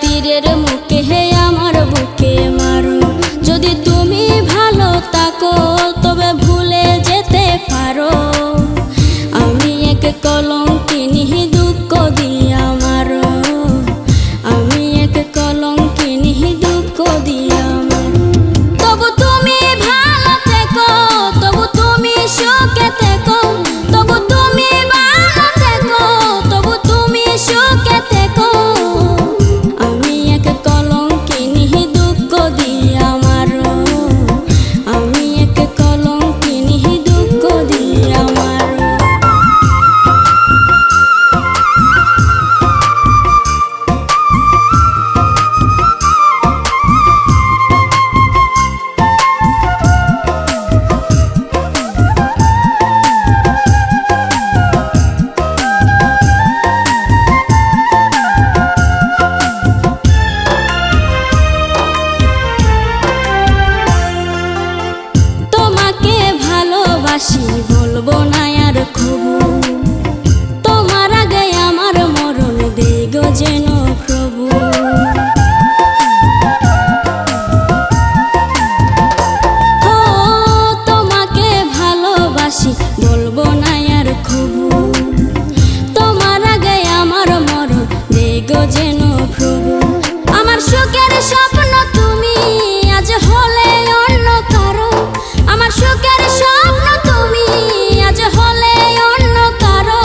তীরের মুখে হে আমার বুকে মারো। যদি তুমি ভালো থাকো তবে ভুলে যেতে পারো। আমি এক কলঙ্কিনী দুঃখ দিয়া মারো। আমি এক কলঙ্কিনী দুঃখ দিয়া মারো। তবু তুমি ভালো থেকো, তবু তুমি সুখে থেকো, তবু তুমি ভালো থেকো, তবু তুমি সুখে থেকো। আমি এক কলঙ্কিনী দুঃখ দিয়া মারো। আমি এক কলঙ্কিনী দুঃখ দিয়া মারো। বলবো না আর কবু, তোমার আগে আমার মরণ দেই গো যেন প্রভু। ও তোমাকে ভালোবাসি বলবো না আর কবু, তোমার আগে আমার মরণ দেই গো যেন প্রভু। আমার সুখের স্বপ্ন তুমি আজ হলে অন্য কারো। আমার সুখের স্বপ্ন তুমি আজ হলে অন্য কারো।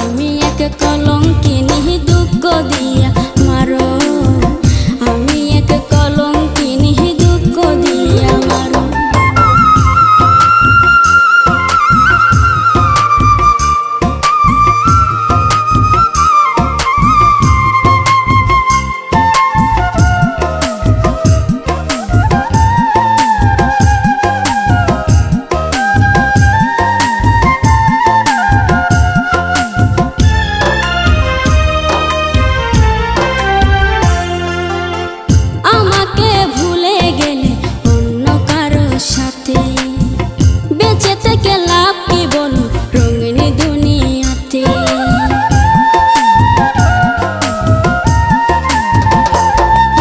আমি এক কলঙ্কিনী দুঃখ দিয়া মারো। আমি এক কলঙ্কিনী দুঃখ দিয়া মারো। বেঁচে থেকে লাভ কি বলো রঙিন দুনিয়াতে।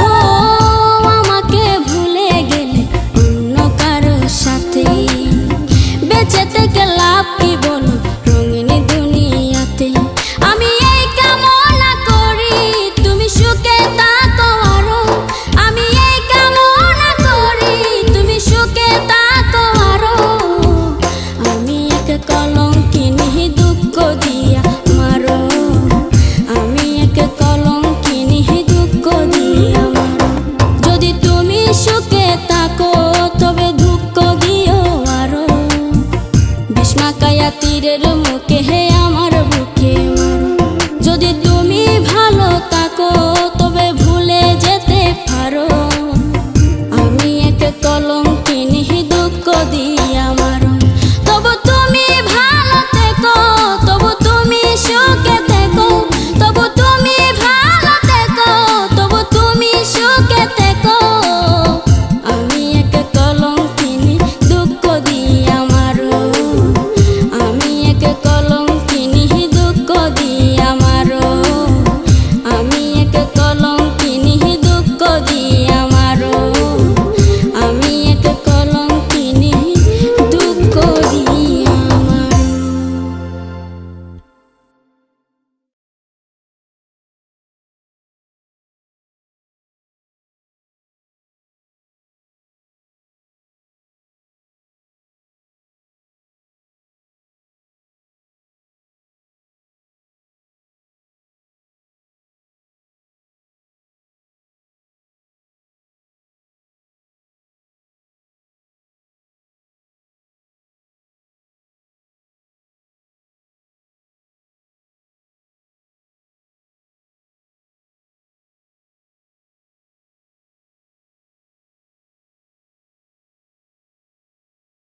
ও আমাকে ভুলে গেলে অন্য কারো সাথে। বেঁচে থেকে লাভ কি বলো রঙিন দুনিয়াতে। আমি এই কামনা করি তুমি সুখে থাকো আরো। আমি এই কামনা করি তুমি সুখে থাকো আরো। আমি এক কলঙ্কিনী দুঃখ দিয়া মারো। আমি এক কলঙ্কিনী দুঃখ দিয়া মারো। যদি তুমি সুখে থাকো তবে দুঃখ দিও আরো। ভীষ্মাকায়া তীরের মুখে হে আমার বুকে মারো। যদি তুমি ভালো থাকো তবে ভুলে যেতে পারো।